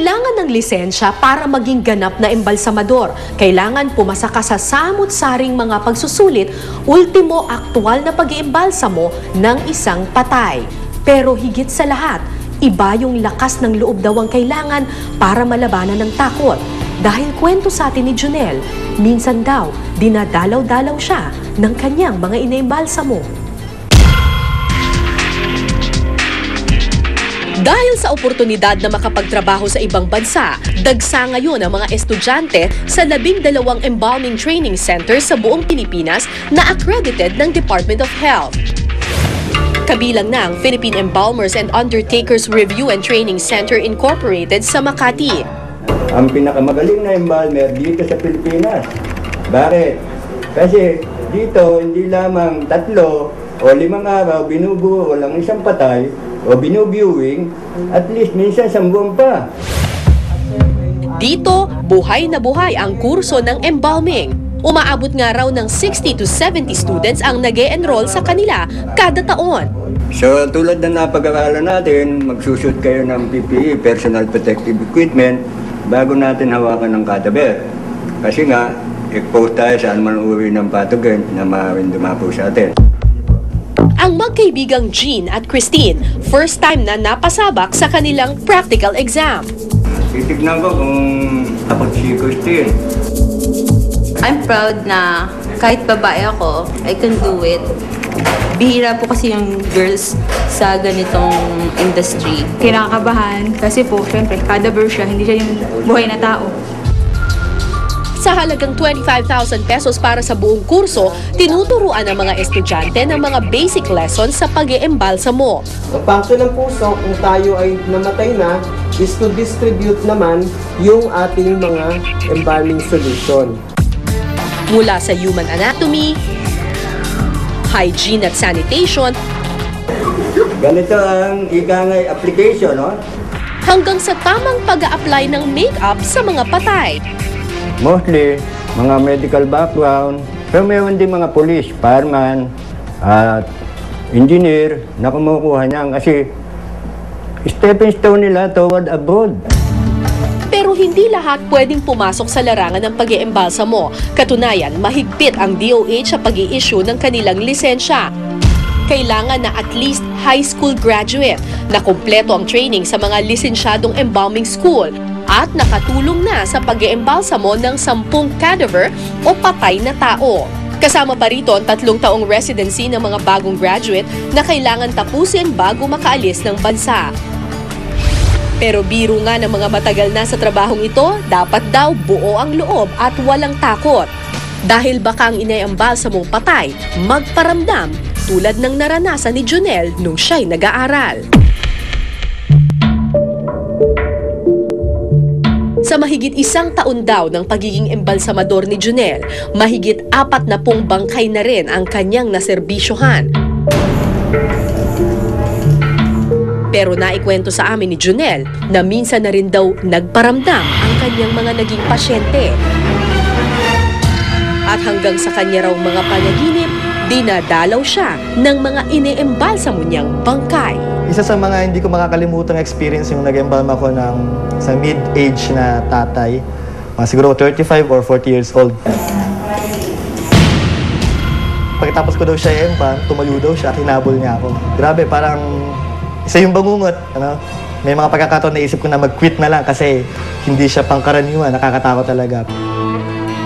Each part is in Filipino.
Kailangan ng lisensya para maging ganap na embalsamador. Kailangan pumasa ka sa samut-saring mga pagsusulit, ultimo aktual na pag-iimbalsamo ng isang patay. Pero higit sa lahat, iba yung lakas ng loob daw ang kailangan para malabanan ng takot. Dahil kwento sa atin ni Jonel, minsan daw dinadalaw-dalaw siya ng kanyang mga iniimbalsamo. Dahil sa oportunidad na makapagtrabaho sa ibang bansa, dagsa ngayon ang mga estudyante sa 12 embalming training centers sa buong Pilipinas na accredited ng Department of Health. Kabilang na ang Philippine Embalmers and Undertakers Review and Training Center Incorporated sa Makati. Ang pinakamagaling na embalmer dito sa Pilipinas. Bakit? Kasi dito hindi lamang 3 o 5 araw binubuo lang isang patay o binuviewing, at least minsan 1 buwan pa. Dito, buhay na buhay ang kurso ng embalming. Umaabot nga raw ng 60 to 70 students ang nag-e-enroll sa kanila kada taon. So tulad na napag-aralan natin, magsushoot kayo ng PPE, Personal Protective Equipment, bago natin hawakan ng cadaver. Kasi nga, expose tayo sa anumang uri ng pathogen na maaaring dumapo sa atin. Ang magkaibigang Jean at Christine, first time na napasabak sa kanilang practical exam. Titignan ko kung dapat si Christine. I'm proud na kahit babae ako, I can do it. Bihira po kasi yung girls sa ganitong industry. Kinakabahan kasi po, syempre, cadaver siya, hindi siya yung buhay na tao. Sa halagang 25,000 pesos para sa buong kurso, tinuturuan ang mga estudyante ng mga basic lessons sa pag-iembalsamo. Ang function ng puso, kung tayo ay namatay na, is to distribute naman yung ating mga embalming solution. Mula sa human anatomy, hygiene at sanitation, Ganito ang ikangay application, no? hanggang sa tamang pag-a-apply ng make-up sa mga patay. Mostly, mga medical background, pero meron din mga police, fireman, at engineer na kumukuha niyan kasi stepping stone nila toward abroad. Pero hindi lahat pwedeng pumasok sa larangan ng pag-iembalsamo. Katunayan, mahigpit ang DOH sa pag-i-issue ng kanilang lisensya. Kailangan na at least high school graduate na kumpleto ang training sa mga lisensyadong embalming school at nakatulong na sa pag-iembalsamo ng 10 cadaver o patay na tao. Kasama pa rito ang 3 taong residency ng mga bagong graduate na kailangan tapusin bago makaalis ng bansa. Pero biro nga ng mga matagal na sa trabahong ito, dapat daw buo ang loob at walang takot. Dahil baka ang iniembalsamong patay, magparamdam tulad ng naranasan ni Jonel nung siya'y nag-aaral. Sa mahigit 1 taon daw ng pagiging embalsamador ni Jonel, mahigit 40 bangkay na rin ang kanyang naserbisyohan. Pero naikwento sa amin ni Jonel na minsan na rin daw nagparamdam ang kanyang mga naging pasyente. At hanggang sa kanya raw mga panaginip, dinadalaw siya ng mga iniembalsamo niyang bangkay. Isa sa mga hindi ko makakalimutang experience yung nag-embalm ako ng sa mid-age na tatay. Siguro 35 or 40 years old. Pagkatapos ko daw siya i-embalm, tumayo daw siya, hinabol niya ako. Grabe, parang isa yung bangungot. Ano? May mga pagkakataon na isip ko na mag-quit na lang kasi hindi siya pangkaraniwan, nakakatakot talaga.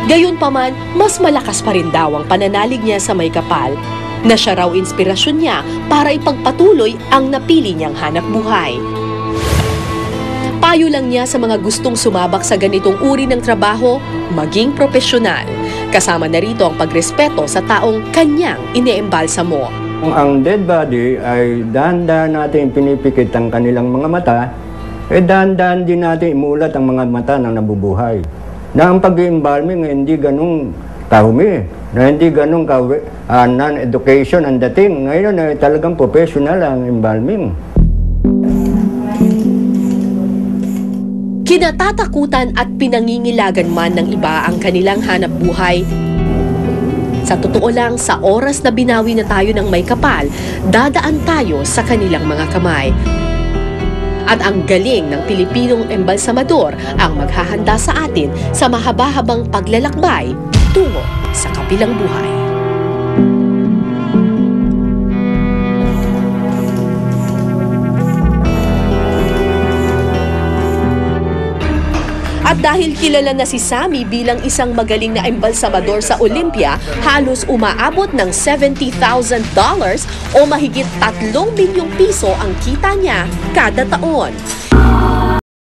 Gayunpaman, mas malakas pa rin daw ang pananalig niya sa may kapal na siya raw inspirasyon niya para ipagpatuloy ang napili niyang hanap buhay. Payo lang niya sa mga gustong sumabak sa ganitong uri ng trabaho, maging propesyonal. Kasama na rito ang pagrespeto sa taong kanyang iniembalsamo. Ang dead body ay dahan-dahan natin pinipikit ang kanilang mga mata, dahan-dahan din natin imulat ang mga mata ng nabubuhay. Na ang pag-embalming hindi ganung kahumi, na hindi ganung non-education ang dating. Ngayon ay talagang professional ang embalming. Kinatatakutan at pinangingilagan man ng iba ang kanilang hanap buhay. Sa totoo lang, sa oras na binawi na tayo ng may kapal, dadaan tayo sa kanilang mga kamay. At ang galing ng Pilipinong embalsamador ang maghahanda sa atin sa mahaba-habang paglalakbay tungo sa kabilang buhay. At dahil kilala na si Sammy bilang isang magaling na embalsamador sa Olympia, halos umaabot ng $70,000 o mahigit 3 milyong piso ang kita niya kada taon.